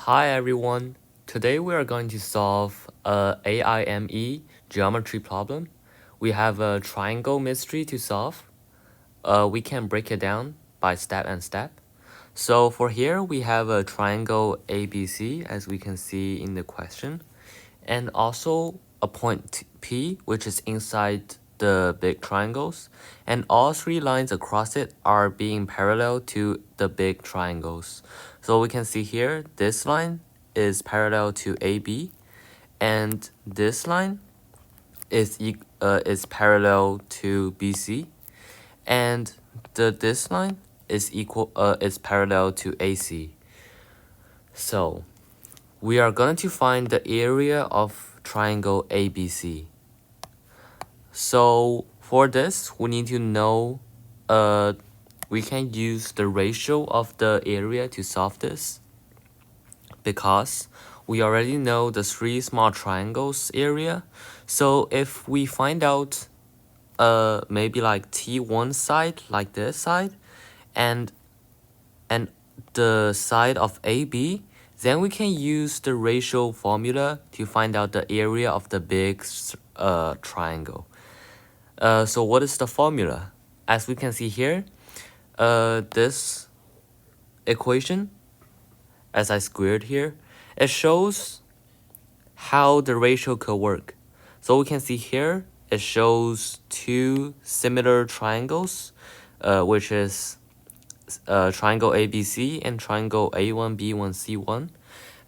Hi everyone, today we are going to solve a AIME geometry problem. We have a triangle mystery to solve. We can break it down by step and step. So for here we have a triangle ABC as we can see in the question, and also a point P which is inside the big triangles, and all three lines across it are being parallel to the big triangles. So we can see here this line is parallel to AB, and this line is parallel to BC, and this line is parallel to AC. So we are going to find the area of triangle ABC. So for this, we need to know, we can use the ratio of the area to solve this, because we already know the three small triangles area. So if we find out maybe like T1 side, like this side, and the side of AB, then we can use the ratio formula to find out the area of the big triangle. So what is the formula? As we can see here, this equation, as I squared here, it shows how the ratio could work. So we can see here, it shows two similar triangles, which is triangle ABC and triangle A1, B1, C1.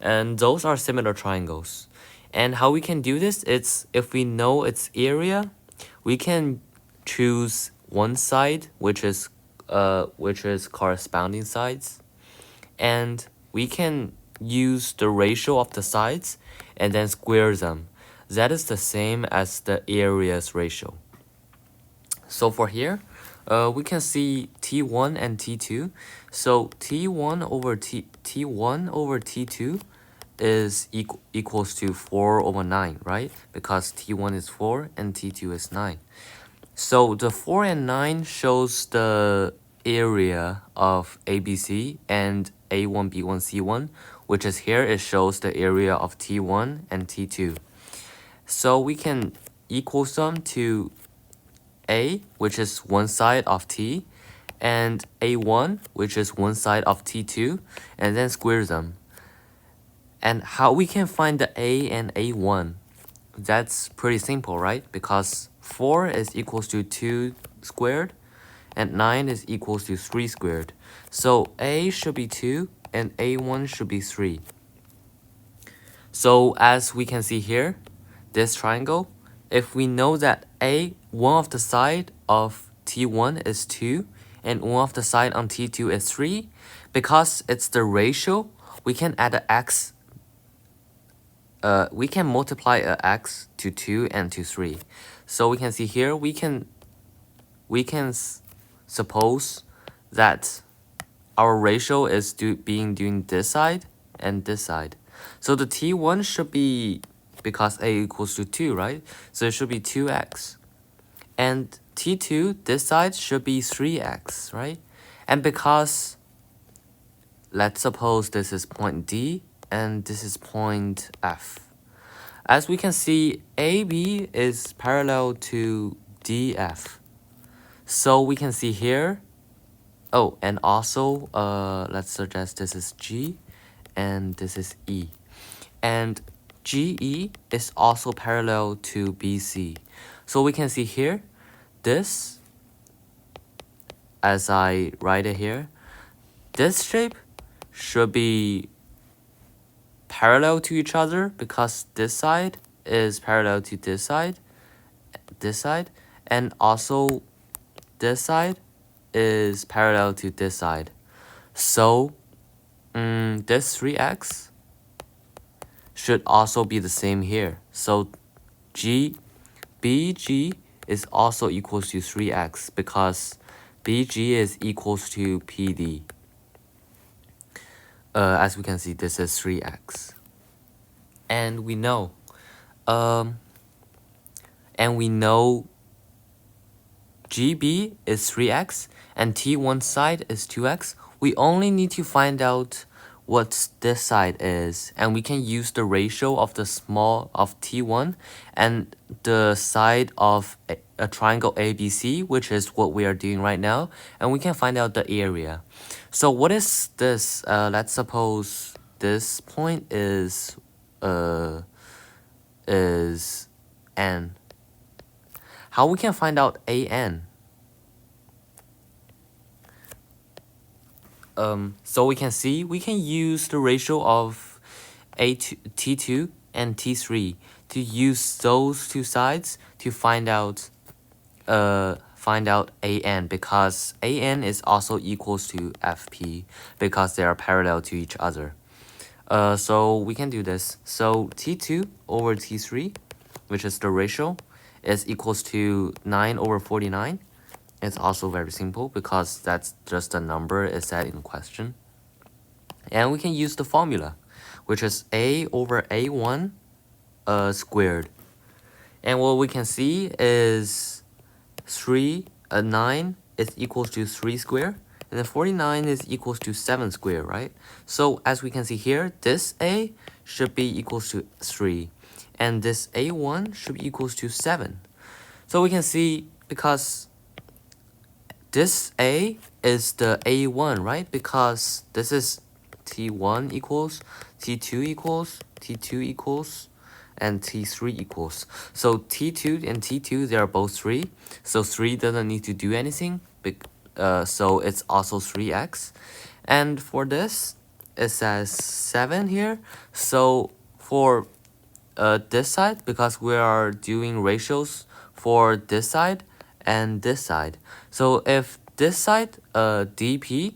And those are similar triangles. And how we can do this, it's if we know its area, we can choose one side, which is corresponding sides, and we can use the ratio of the sides and then square them. That is the same as the areas ratio. So for here, we can see T1 and T2. So T1 over T2 is equals to 4 over 9, right? Because T1 is 4 and T2 is 9. So the 4 and 9 shows the area of ABC and A1, B1, C1, which is here, it shows the area of T1 and T2. So we can equal sum to A, which is one side of T, and A1, which is one side of T2, and then square them. And how we can find the A and A1? That's pretty simple, right? Because 4 is equals to 2 squared, and 9 is equals to 3 squared. So A should be 2, and A1 should be 3. So as we can see here, this triangle, if we know that one of the side of T1 is 2, and one of the side on T2 is 3, because it's the ratio, we can add an x. We can multiply a x to 2 and to 3. So we can see here, we can suppose that our ratio is doing this side and this side. So the T1 should be, because A equals to 2, right? So it should be 2x. And T2, this side should be 3x, right? And because, let's suppose this is point D and this is point F. As we can see, AB is parallel to DF. So we can see here, oh, and also, let's suggest this is G and this is E. And GE is also parallel to BC. So we can see here, this, as I write it here, this shape should be parallel to each other, because this side is parallel to this side, and also this side is parallel to this side. So this 3x should also be the same here. So BG is also equals to 3x, because BG is equals to PD. As we can see, this is 3x. And we know GB is 3x and T1 side is 2x. We only need to find out what this side is, and we can use the ratio of the small of T1 and the side of a triangle ABC, which is what we are doing right now, and we can find out the area. So what is this? Let's suppose this point is N. How we can find out AN? So we can see we can use the ratio of T2 and T3 to use those two sides to find out AN, because AN is also equals to FP because they are parallel to each other. So we can do this. So T2 over T3, which is the ratio, is equals to 9 over 49. It's also very simple because that's just the number is set in question. And we can use the formula, which is A over A1 squared. And what we can see is 9 is equals to 3 square, and then 49 is equals to 7 square, right? So as we can see here, this A should be equals to 3, and this A1 should be equals to 7. So we can see, because this A is the A1, right? Because this is T1 equals, T2 equals, T2 equals, and T3 equals. So T2 and T2, they are both 3. So 3 doesn't need to do anything. So it's also 3x. And for this, it says 7 here. So for this side, because we are doing ratios for this side and this side. So if this side, dp,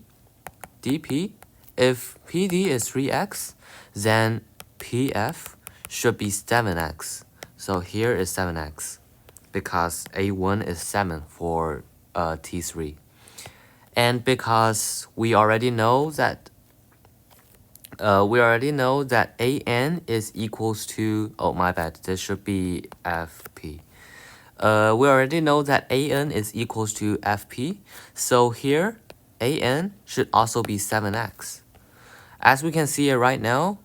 if PD is 3x, then PF should be 7x. So here is 7x because A1 is 7 for T3. And because we already know that AN is equals to, oh my bad, this should be FP. We already know that AN is equals to FP, so here AN should also be 7x. As we can see it right now,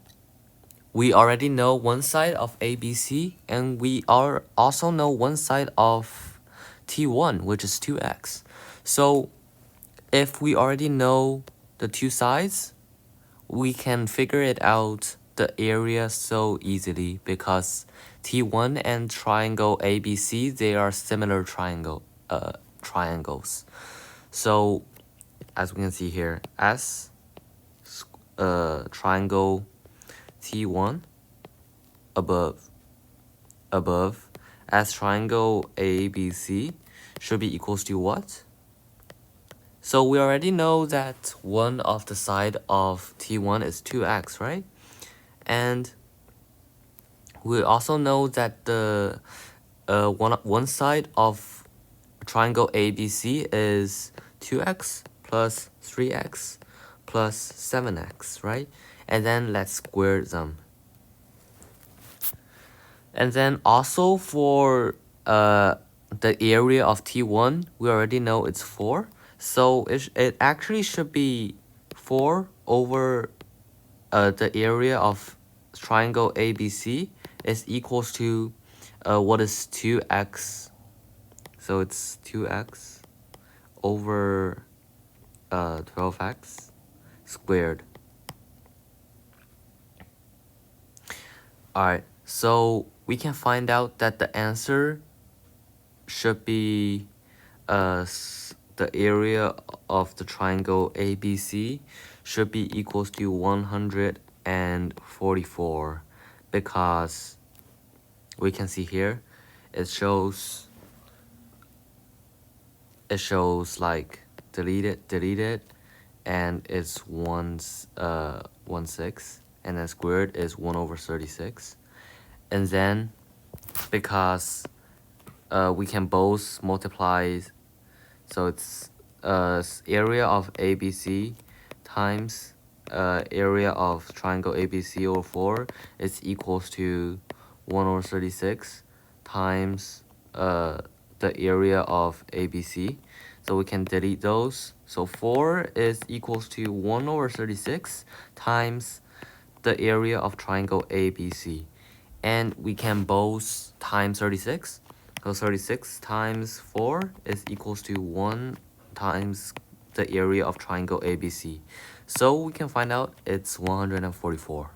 we already know one side of ABC, and we also know one side of T1, which is 2x. So if we already know the two sides, we can figure it out the area so easily, because T1 and triangle ABC, they are similar triangles. So as we can see here, as triangle T1 above as triangle ABC should be equals to what? So we already know that one of the side of T1 is 2x, right? And we also know that the one side of triangle ABC is 2x plus 3x plus 7x, right? And then let's square them. And then also for the area of T1, we already know it's 4. So it actually should be 4 over the area of triangle ABC is equals to what is 2x. So it's 2x over 12x squared. Alright, so we can find out that the answer should be the area of the triangle ABC should be equals to 144, because we can see here it shows like deleted, and it's 1/6, and then squared is 1 over 36. And then because we can both multiply, so it's area of ABC times area of triangle ABC over 4 is equals to 1 over 36 times the area of ABC. So we can delete those. So 4 is equals to 1 over 36 times the area of triangle ABC. And we can both times 36. So 36 times 4 is equals to 1 times the area of triangle ABC. So we can find out it's 144.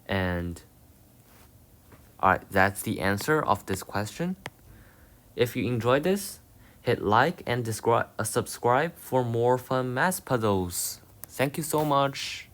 And alright, that's the answer of this question. If you enjoyed this, hit like and subscribe for more fun math puzzles. Thank you so much.